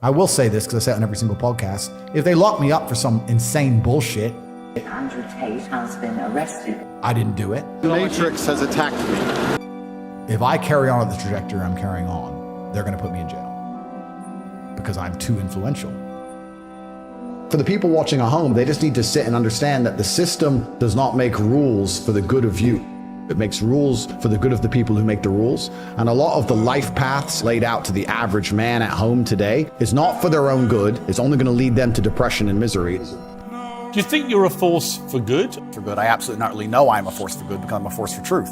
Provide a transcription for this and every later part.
I will say this because I say it on every single podcast. If they lock me up for some insane bullshit, Andrew Tate has been arrested. I didn't do it. The Matrix has attacked me. If I carry on at the trajectory I'm carrying on, they're going to put me in jail because I'm too influential. For the people watching at home, they just need to sit and understand that the system does not make rules for the good of you. It makes rules for the good of the people who make the rules. And a lot of the life paths laid out to the average man at home today is not for their own good. It's only going to lead them to depression and misery. Do you think you're a force for good? For good, I absolutely not really know I'm a force for good because I'm a force for truth.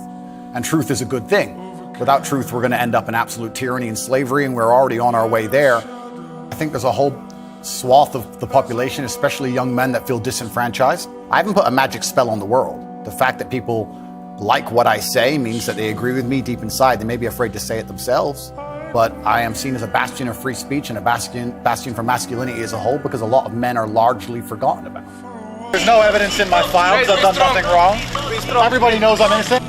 And truth is a good thing. Without truth, we're going to end up in absolute tyranny and slavery, and we're already on our way there. I think there's a whole swath of the population, especially young men, that feel disenfranchised. I haven't put a magic spell on the world. The fact that people like what I say means that they agree with me deep inside. They may be afraid to say it themselves, but I am seen as a bastion of free speech and a bastion for masculinity as a whole, because a lot of men are largely forgotten about. There's no evidence in my files. I've done nothing wrong. Everybody knows I'm innocent.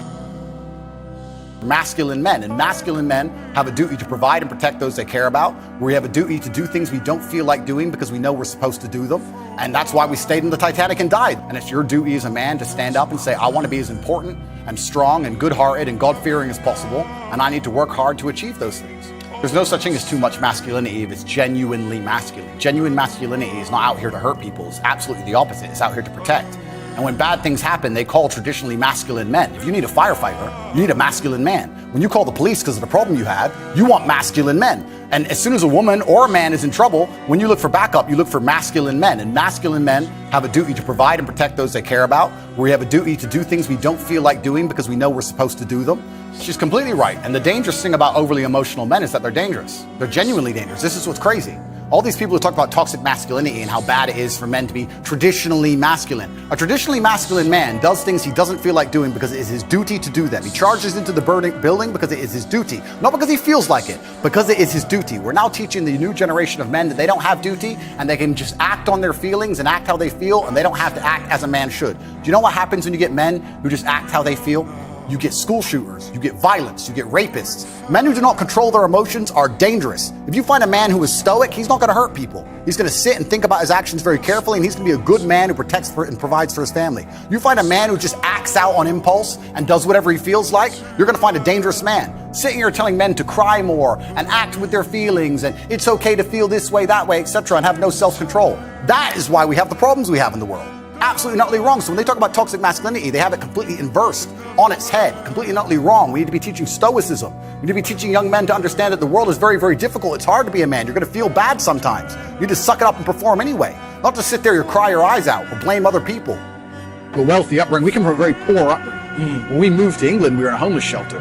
Masculine men, and masculine men have a duty to provide and protect those they care about. We have a duty to do things we don't feel like doing because we know we're supposed to do them. And that's why we stayed in the Titanic and died. And it's your duty as a man to stand up and say, I want to be as important and strong and good-hearted and God-fearing as possible, and I need to work hard to achieve those things. There's no such thing as too much masculinity if it's genuinely masculine. Genuine masculinity is not out here to hurt people. It's absolutely the opposite. It's out here to protect. And when bad things happen, they call traditionally masculine men. If you need a firefighter, you need a masculine man. When you call the police because of the problem you have, you want masculine men. And as soon as a woman or a man is in trouble, when you look for backup, you look for masculine men. And masculine men have a duty to provide and protect those they care about. We have a duty to do things we don't feel like doing because we know we're supposed to do them. She's completely right. And the dangerous thing about overly emotional men is that they're dangerous. They're genuinely dangerous. This is what's crazy. All these people who talk about toxic masculinity and how bad it is for men to be traditionally masculine. A traditionally masculine man does things he doesn't feel like doing because it is his duty to do them. He charges into the building because it is his duty. Not because he feels like it, because it is his duty. We're now teaching the new generation of men that they don't have duty and they can just act on their feelings and act how they feel, and they don't have to act as a man should. Do you know what happens when you get men who just act how they feel? You get school shooters, you get violence, you get rapists. Men who do not control their emotions are dangerous. If you find a man who is stoic, he's not going to hurt people. He's going to sit and think about his actions very carefully, and he's going to be a good man who protects and provides for his family. You find a man who just acts out on impulse and does whatever he feels like, you're going to find a dangerous man. Sitting here telling men to cry more and act with their feelings and it's okay to feel this way, that way, etc., and have no self-control. That is why we have the problems we have in the world. Absolutely not wrong. So when they talk about toxic masculinity, they have it completely inversed on its head, completely not wrong. We need to be teaching stoicism. We need to be teaching young men to understand that the world is very, very difficult. It's hard to be a man. You're going to feel bad sometimes. You need to suck it up and perform anyway. Not to sit there and cry your eyes out or blame other people. A wealthy upbringing. We come from a very poor upbringing. When we moved to England, we were in a homeless shelter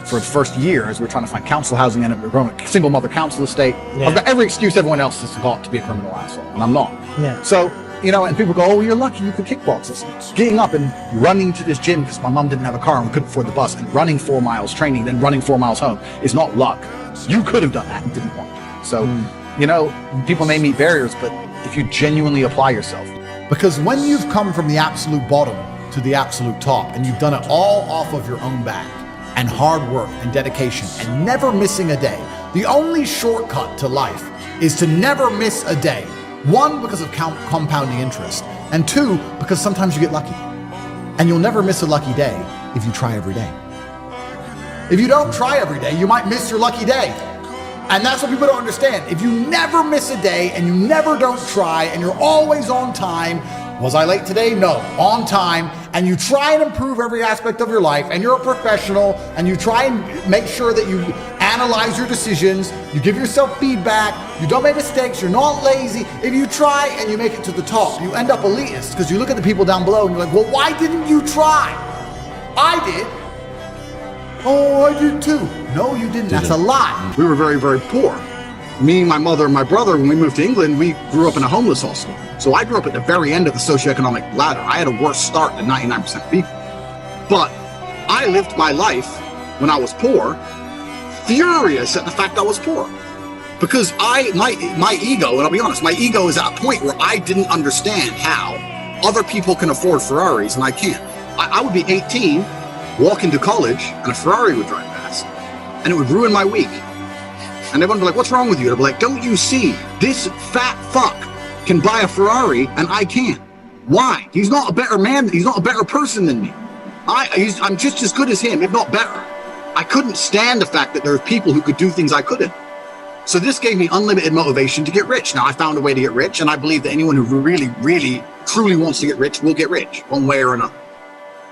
for the first year as we were trying to find council housing, and we were growing a single mother council estate. Yeah. I've got every excuse everyone else has got to be a criminal asshole, and I'm not. Yeah. So, you know, and people go, oh, you're lucky you could kickbox. Getting up and running to this gym because my mom didn't have a car and we couldn't afford the bus, and running 4 miles training, then running 4 miles home is not luck. You could have done that and didn't want to. So, you know, people may meet barriers, but if you genuinely apply yourself. Because when you've come from the absolute bottom to the absolute top, and you've done it all off of your own back, and hard work and dedication, and never missing a day, the only shortcut to life is to never miss a day. One, because of compounding interest, and two, because sometimes you get lucky. And you'll never miss a lucky day if you try every day. If you don't try every day, you might miss your lucky day. And that's what people don't understand. If you never miss a day and you never don't try and you're always on time, was I late today? No, on time, and you try and improve every aspect of your life, and you're a professional, and you try and make sure that you analyze your decisions, you give yourself feedback, you don't make mistakes, you're not lazy. If you try and you make it to the top, you end up elitist, because you look at the people down below and you're like, well, why didn't you try? I did. Oh, I did too. No, you didn't. That's a lie. We were very, very poor. Me, my mother, and my brother, when we moved to England, we grew up in a homeless hostel. So I grew up at the very end of the socioeconomic ladder. I had a worse start than 99% of people. But I lived my life when I was poor, furious at the fact I was poor. Because my ego, and I'll be honest, my ego is at a point where I didn't understand how other people can afford Ferraris and I can't. I would be 18, walk into college, and a Ferrari would drive past, and it would ruin my week. And everyone would be like, what's wrong with you? I'd be like, don't you see? This fat fuck can buy a Ferrari and I can't. Why? He's not a better man. He's not a better person than me. I'm just as good as him, if not better. I couldn't stand the fact that there are people who could do things I couldn't. So this gave me unlimited motivation to get rich. Now I found a way to get rich, and I believe that anyone who really, really, truly wants to get rich will get rich, one way or another.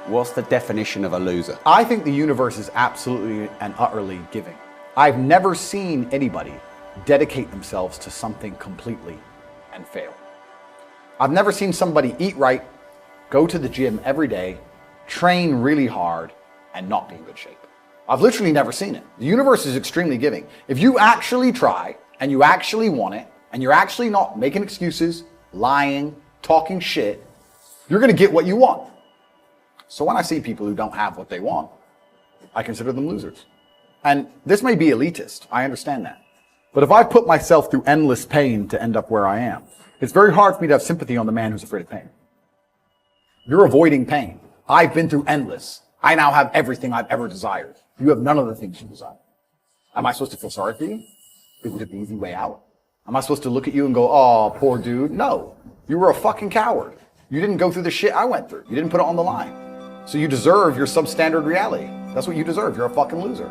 What's the definition of a loser? I think the universe is absolutely and utterly giving. I've never seen anybody dedicate themselves to something completely and fail. I've never seen somebody eat right, go to the gym every day, train really hard, and not be in good shape. I've literally never seen it. The universe is extremely giving. If you actually try, and you actually want it, and you're actually not making excuses, lying, talking shit, you're gonna get what you want. So when I see people who don't have what they want, I consider them losers. And this may be elitist, I understand that. But if I put myself through endless pain to end up where I am, it's very hard for me to have sympathy on the man who's afraid of pain. You're avoiding pain. I've been through endless. I now have everything I've ever desired. You have none of the things you desire. Am I supposed to feel sorry for you? Is it the easy way out? Am I supposed to look at you and go, oh, poor dude? No. You were a fucking coward. You didn't go through the shit I went through. You didn't put it on the line. So you deserve your substandard reality. That's what you deserve. You're a fucking loser.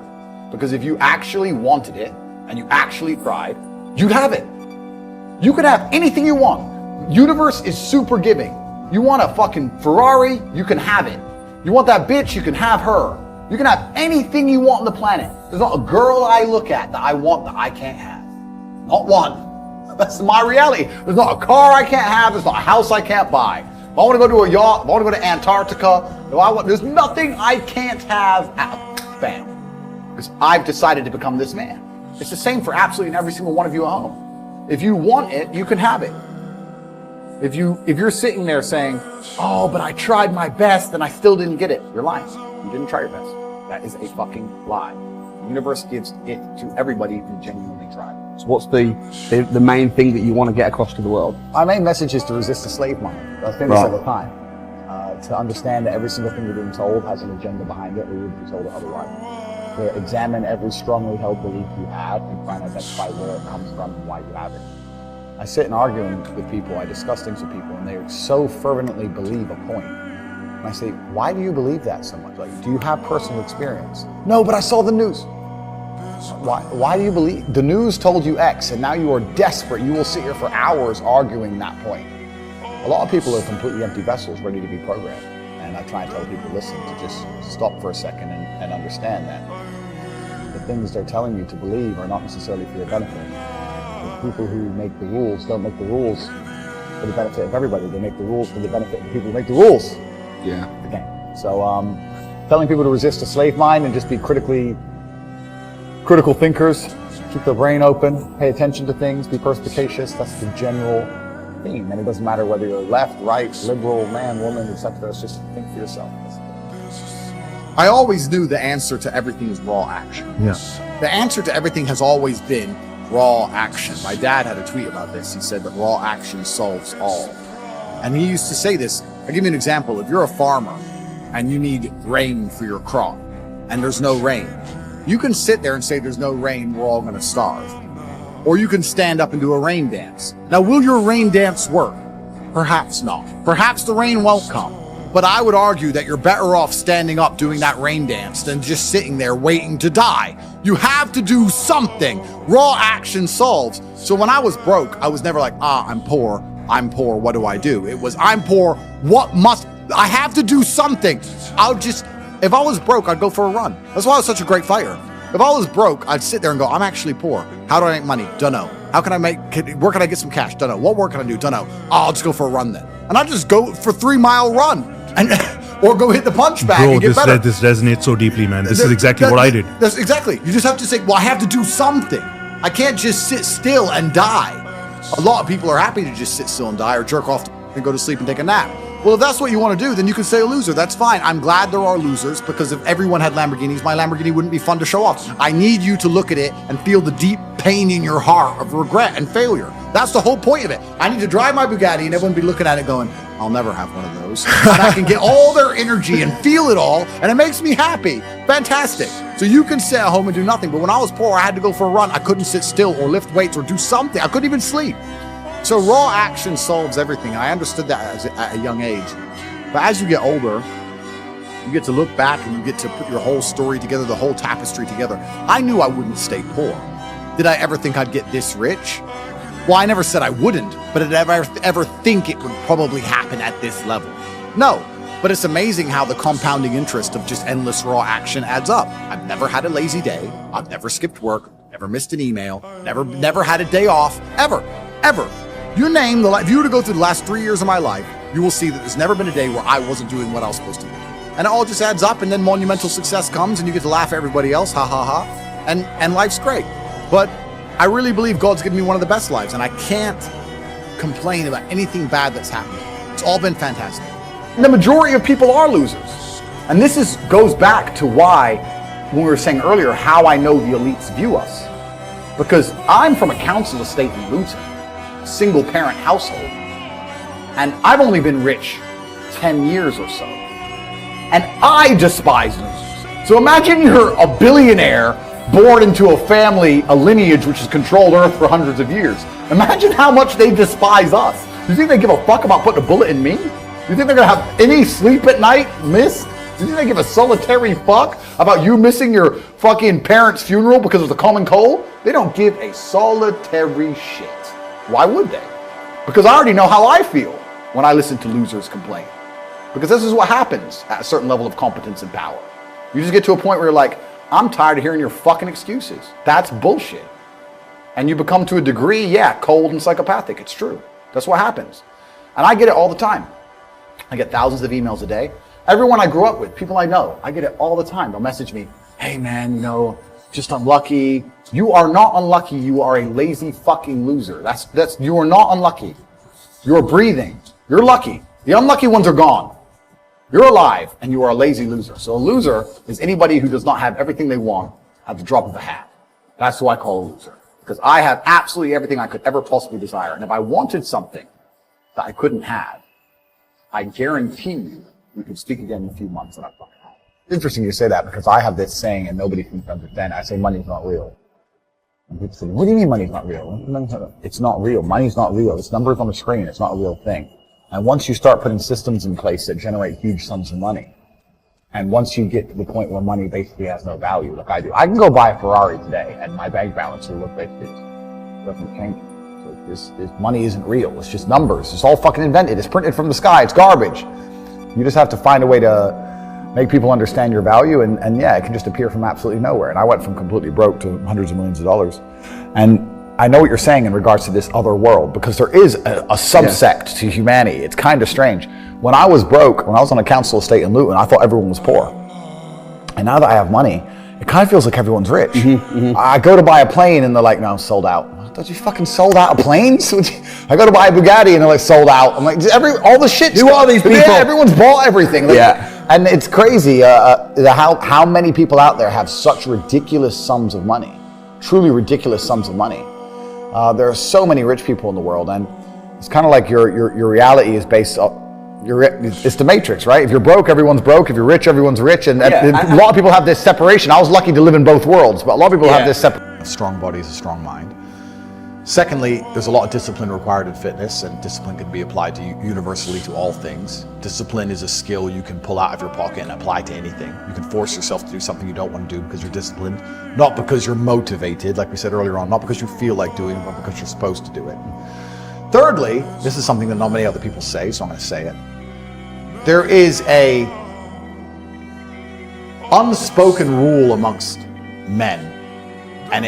Because if you actually wanted it, and you actually tried, you'd have it. You could have anything you want. Universe is super giving. You want a fucking Ferrari, you can have it. You want that bitch, you can have her. You can have anything you want on the planet. There's not a girl I look at that I want that I can't have. Not one. That's my reality. There's not a car I can't have. There's not a house I can't buy. If I want to go to a yacht, if I want to go to Antarctica, there's nothing I can't have. Bam. Because I've decided to become this man. It's the same for absolutely every single one of you at home. If you want it, you can have it. If you're sitting there saying, oh, but I tried my best and I still didn't get it, you're lying. You didn't try your best. That is a fucking lie. The universe gives it to everybody who genuinely tried. So what's the main thing that you want to get across to the world? My main message is to resist the slave mind. I think this all the time. To understand that every single thing you're being told has an agenda behind it, or you would be told it otherwise. To examine every strongly held belief you have and try and identify where it comes from and why you have it. I sit and argue with people, I discuss things with people, and they so fervently believe a point. And I say, why do you believe that so much? Like, do you have personal experience? No, but I saw the news. Why do you believe? The news told you X, and now you are desperate. You will sit here for hours arguing that point. A lot of people are completely empty vessels ready to be programmed. And I try and tell people, listen, to just stop for a second and understand that the things they're telling you to believe are not necessarily for your benefit. The people who make the rules don't make the rules for the benefit of everybody. They make the rules for the benefit of the people who make the rules. Yeah. Okay. So telling people to resist a slave mind and just be critical thinkers, keep their brain open, pay attention to things, be perspicacious, that's the general theme. And it doesn't matter whether you're left, right, liberal, man, woman, etc. It's just think for yourself. I always knew the answer to everything is raw action. Yeah. The answer to everything has always been raw action. My dad had a tweet about this. He said that raw action solves all. And he used to say this. I'll give you an example. If you're a farmer and you need rain for your crop and there's no rain, you can sit there and say there's no rain, we're all going to starve. Or you can stand up and do a rain dance. Now, will your rain dance work? Perhaps not. Perhaps the rain won't come. But I would argue that you're better off standing up doing that rain dance than just sitting there waiting to die. You have to do something. Raw action solves. So when I was broke, I was never like, I'm poor, what do I do? It was, I'm poor, I have to do something. If I was broke, I'd go for a run. That's why I was such a great fighter. If I was broke, I'd sit there and go, I'm actually poor. How do I make money? Don't know. Where can I get some cash? Don't know. What work can I do? Don't know. I'll just go for a run then. And I'd just go for 3 mile run. Or go hit the punch bag and get better. This resonates so deeply, man. This is exactly what I did. That's exactly. You just have to say, well, I have to do something. I can't just sit still and die. A lot of people are happy to just sit still and die or jerk off and go to sleep and take a nap. Well, if that's what you want to do, then you can say a loser. That's fine. I'm glad there are losers, because if everyone had Lamborghinis, my Lamborghini wouldn't be fun to show off. I need you to look at it and feel the deep pain in your heart of regret and failure. That's the whole point of it. I need to drive my Bugatti and everyone be looking at it going, I'll never have one of those. And I can get all their energy and feel it all, and it makes me happy. Fantastic. So you can sit at home and do nothing, but when I was poor, I had to go for a run. I couldn't sit still or lift weights or do something. I couldn't even sleep. So raw action solves everything. I understood that at a young age. But as you get older, you get to look back and you get to put your whole story together, the whole tapestry together. I knew I wouldn't stay poor. Did I ever think I'd get this rich? Well, I never said I wouldn't, but did I ever think it would probably happen at this level? No, but it's amazing how the compounding interest of just endless raw action adds up. I've never had a lazy day. I've never skipped work, never missed an email, never had a day off, ever. You name if you were to go through the last 3 years of my life, you will see that there's never been a day where I wasn't doing what I was supposed to do. And it all just adds up, and then monumental success comes, and you get to laugh at everybody else, ha ha ha, and life's great. But I really believe God's given me one of the best lives, and I can't complain about anything bad that's happened. It's all been fantastic. And the majority of people are losers. And this goes back to why, when we were saying earlier, how I know the elites view us. Because I'm from a council estate in Luton, a single parent household. And I've only been rich 10 years or so. And I despise losers. So imagine you're a billionaire born into a family, a lineage which has controlled Earth for hundreds of years. Imagine how much they despise us. You think they give a fuck about putting a bullet in me? You think they're gonna have any sleep at night, miss? Do you think they give a solitary fuck about you missing your fucking parents' funeral because of the common cold? They don't give a solitary shit. Why would they? Because I already know how I feel when I listen to losers complain. Because this is what happens at a certain level of competence and power. You just get to a point where you're like, I'm tired of hearing your fucking excuses. That's bullshit. And you become, to a degree, cold and psychopathic. It's true. That's what happens. And I get it all the time. I get thousands of emails a day. Everyone I grew up with, people I know, I get it all the time. They'll message me, hey man, just unlucky. You are not unlucky. You are a lazy fucking loser. You are not unlucky. You're breathing. You're lucky. The unlucky ones are gone. You're alive, and you are a lazy loser. So a loser is anybody who does not have everything they want at the drop of a hat. That's who I call a loser. Because I have absolutely everything I could ever possibly desire. And if I wanted something that I couldn't have, I guarantee you, we could speak again in a few months and I'd fucking have it. It's interesting you say that, because I have this saying and nobody seems to understand. I say money's not real. And people say, what do you mean money's not real? It's not real. Money's not real. It's numbers on the screen. It's not a real thing. And once you start putting systems in place that generate huge sums of money, and once you get to the point where money basically has no value, like I do, I can go buy a Ferrari today, and my bank balance will look like this. It doesn't change. So this money isn't real. It's just numbers. It's all fucking invented. It's printed from the sky. It's garbage. You just have to find a way to make people understand your value, and it can just appear from absolutely nowhere. And I went from completely broke to hundreds of millions of dollars. And I know what you're saying in regards to this other world, because there is a subsect to humanity. It's kind of strange. When I was broke, when I was on a council estate in Luton, I thought everyone was poor. And now that I have money, it kind of feels like everyone's rich. I go to buy a plane and they're like, no, sold out. I thought you fucking sold out of planes? I go to buy a Bugatti and they're like, sold out. I'm like, all the shit. Who are these people? Yeah, everyone's bought everything. And it's crazy how many people out there have such ridiculous sums of money. Truly ridiculous sums of money. There are so many rich people in the world, and it's kind of like your reality is based on it's the Matrix, right? If you're broke, everyone's broke. If you're rich, everyone's rich. And a lot of people have this separation. I was lucky to live in both worlds, but a lot of people have this separation. A strong body is a strong mind. Secondly, there's a lot of discipline required in fitness, and discipline can be applied to universally to all things. Discipline is a skill you can pull out of your pocket and apply to anything. You can force yourself to do something you don't want to do because you're disciplined, not because you're motivated, like we said earlier on, not because you feel like doing it, but because you're supposed to do it. Thirdly, this is something that not many other people say, so I'm going to say it. There is a unspoken rule amongst men, and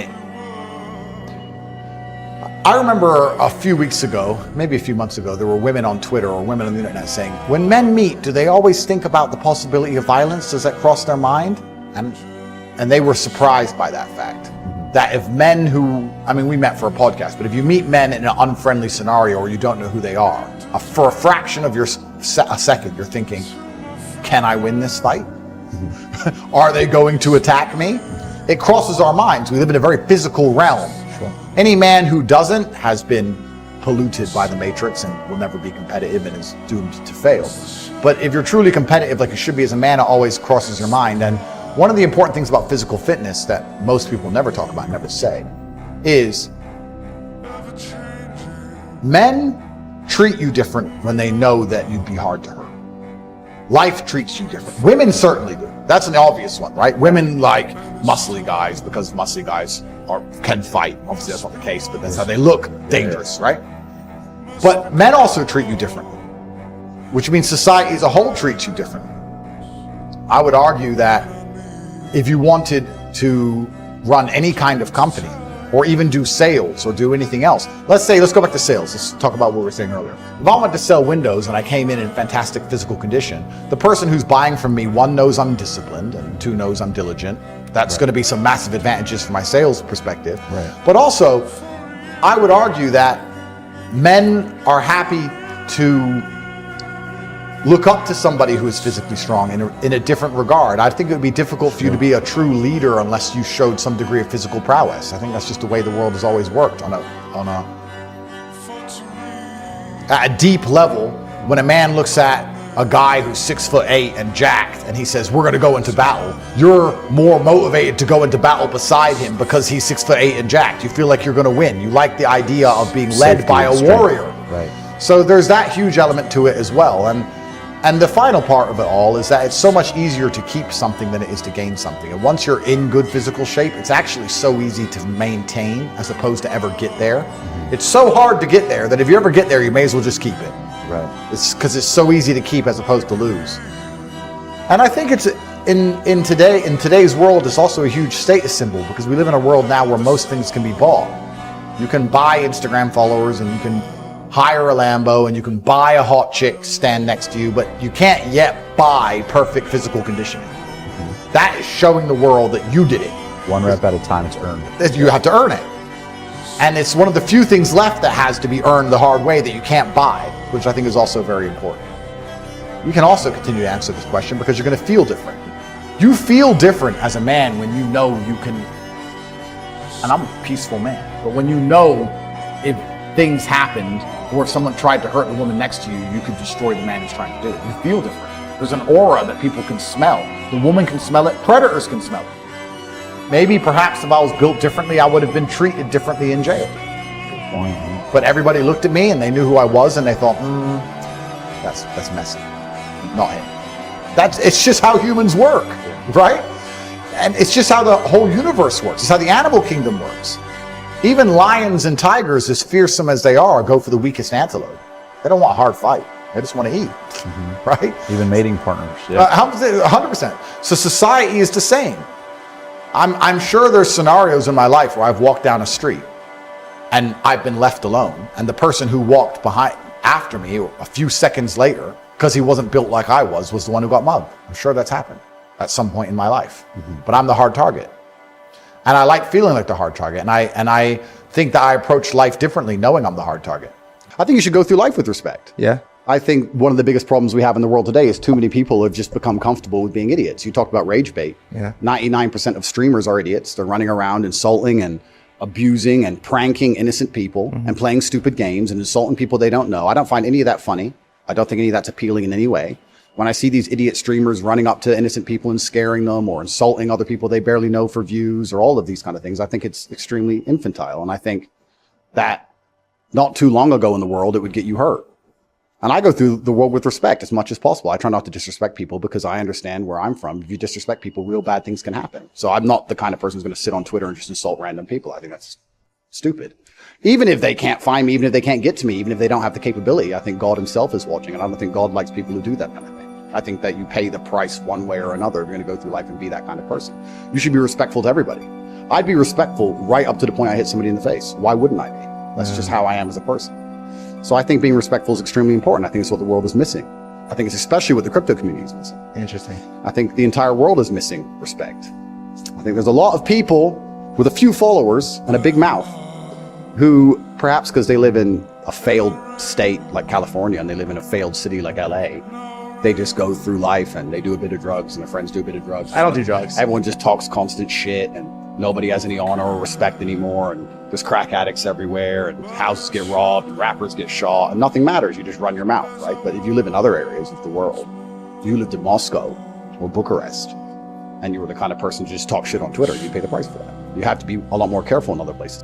I remember a few weeks ago, maybe a few months ago, there were women on Twitter or women on the internet saying, when men meet, do they always think about the possibility of violence? Does that cross their mind? And they were surprised by that fact. That if men we met for a podcast, but if you meet men in an unfriendly scenario or you don't know who they are, for a fraction of a second, you're thinking, can I win this fight? Are they going to attack me? It crosses our minds. We live in a very physical realm. Any man who doesn't has been polluted by the matrix and will never be competitive and is doomed to fail. But if you're truly competitive like you should be as a man, it always crosses your mind. And one of the important things about physical fitness that most people never talk about, never say, is men treat you different when they know that you'd be hard to hurt. Life treats you different. Women certainly do. That's an obvious one, right? Women like muscly guys because muscly guys can fight. Obviously that's not the case, but that's how they look dangerous, right? But men also treat you differently, which means society as a whole treats you differently. I would argue that if you wanted to run any kind of company or even do sales or do anything else, let's go back to sales. Let's talk about what we were saying earlier. If I wanted to sell windows and I came in fantastic physical condition, the person who's buying from me, one, knows I'm disciplined, and two, knows I'm diligent. That's going to be some massive advantages from my sales perspective. Right. But also, I would argue that men are happy to look up to somebody who is physically strong in a different regard. I think it would be difficult for you to be a true leader unless you showed some degree of physical prowess. I think that's just the way the world has always worked at a deep level. When a man looks at a guy who's 6'8" and jacked and he says, we're going to go into battle, you're more motivated to go into battle beside him because he's 6'8" and jacked. You feel like you're going to win. You like the idea of being led by a warrior. Right. So there's that huge element to it as well. And the final part of it all is that it's so much easier to keep something than it is to gain something. And once you're in good physical shape, it's actually so easy to maintain as opposed to ever get there. Mm-hmm. It's so hard to get there that if you ever get there, you may as well just keep it. Right. It's because it's so easy to keep as opposed to lose. And I think it's in today's world, it's also a huge status symbol because we live in a world now where most things can be bought. You can buy Instagram followers and you can hire a Lambo and you can buy a hot chick to stand next to you, but you can't yet buy perfect physical conditioning. Mm-hmm. That is showing the world that you did it. One rep at a time, it's earned. You have to earn it. And it's one of the few things left that has to be earned the hard way that you can't buy, which I think is also very important. You can also continue to answer this question because you're going to feel different. You feel different as a man when you know you can, and I'm a peaceful man, but when you know if things happened or if someone tried to hurt the woman next to you, you could destroy the man who's trying to do it. You feel different. There's an aura that people can smell. The woman can smell it. Predators can smell it. Maybe perhaps if I was built differently, I would have been treated differently in jail. Good point. But everybody looked at me and they knew who I was and they thought, that's messy. Not him. It's just how humans work, right? And it's just how the whole universe works. It's how the animal kingdom works. Even lions and tigers, as fearsome as they are, go for the weakest antelope. They don't want a hard fight. They just want to eat, right? Even mating partners. Yeah. 100%. So society is the same. I'm sure there's scenarios in my life where I've walked down a street and I've been left alone, and the person who walked after me a few seconds later, because he wasn't built like I was the one who got mugged. I'm sure that's happened at some point in my life. But I'm the hard target. And I like feeling like the hard target. And I think that I approach life differently knowing I'm the hard target. I think you should go through life with respect. Yeah. I think one of the biggest problems we have in the world today is too many people have just become comfortable with being idiots. You talked about rage bait. Yeah. 99% of streamers are idiots. They're running around insulting and abusing and pranking innocent people and playing stupid games and insulting people they don't know. I don't find any of that funny. I don't think any of that's appealing in any way. When I see these idiot streamers running up to innocent people and scaring them or insulting other people they barely know for views or all of these kind of things, I think it's extremely infantile. And I think that not too long ago in the world, it would get you hurt. And I go through the world with respect as much as possible. I try not to disrespect people because I understand where I'm from. If you disrespect people, real bad things can happen. So I'm not the kind of person who's going to sit on Twitter and just insult random people. I think that's stupid. Even if they can't find me, even if they can't get to me, even if they don't have the capability, I think God himself is watching. And I don't think God likes people who do that kind of thing. I think that you pay the price one way or another if you're going to go through life and be that kind of person. You should be respectful to everybody. I'd be respectful right up to the point I hit somebody in the face. Why wouldn't I be? That's just how I am as a person. So I think being respectful is extremely important. I think it's what the world is missing. I think it's especially what the crypto community is missing. Interesting. I think the entire world is missing respect. I think there's a lot of people with a few followers and a big mouth who, perhaps because they live in a failed state like California and they live in a failed city like LA, they just go through life and they do a bit of drugs and their friends do a bit of drugs. I don't do drugs. Everyone just talks constant shit and nobody has any honor or respect anymore. And There's crack addicts everywhere, and houses get robbed, and rappers get shot, and nothing matters. You just run your mouth, right? But if you live in other areas of the world, if you lived in Moscow or Bucharest, and you were the kind of person to just talk shit on Twitter, you'd pay the price for that. You have to be a lot more careful in other places.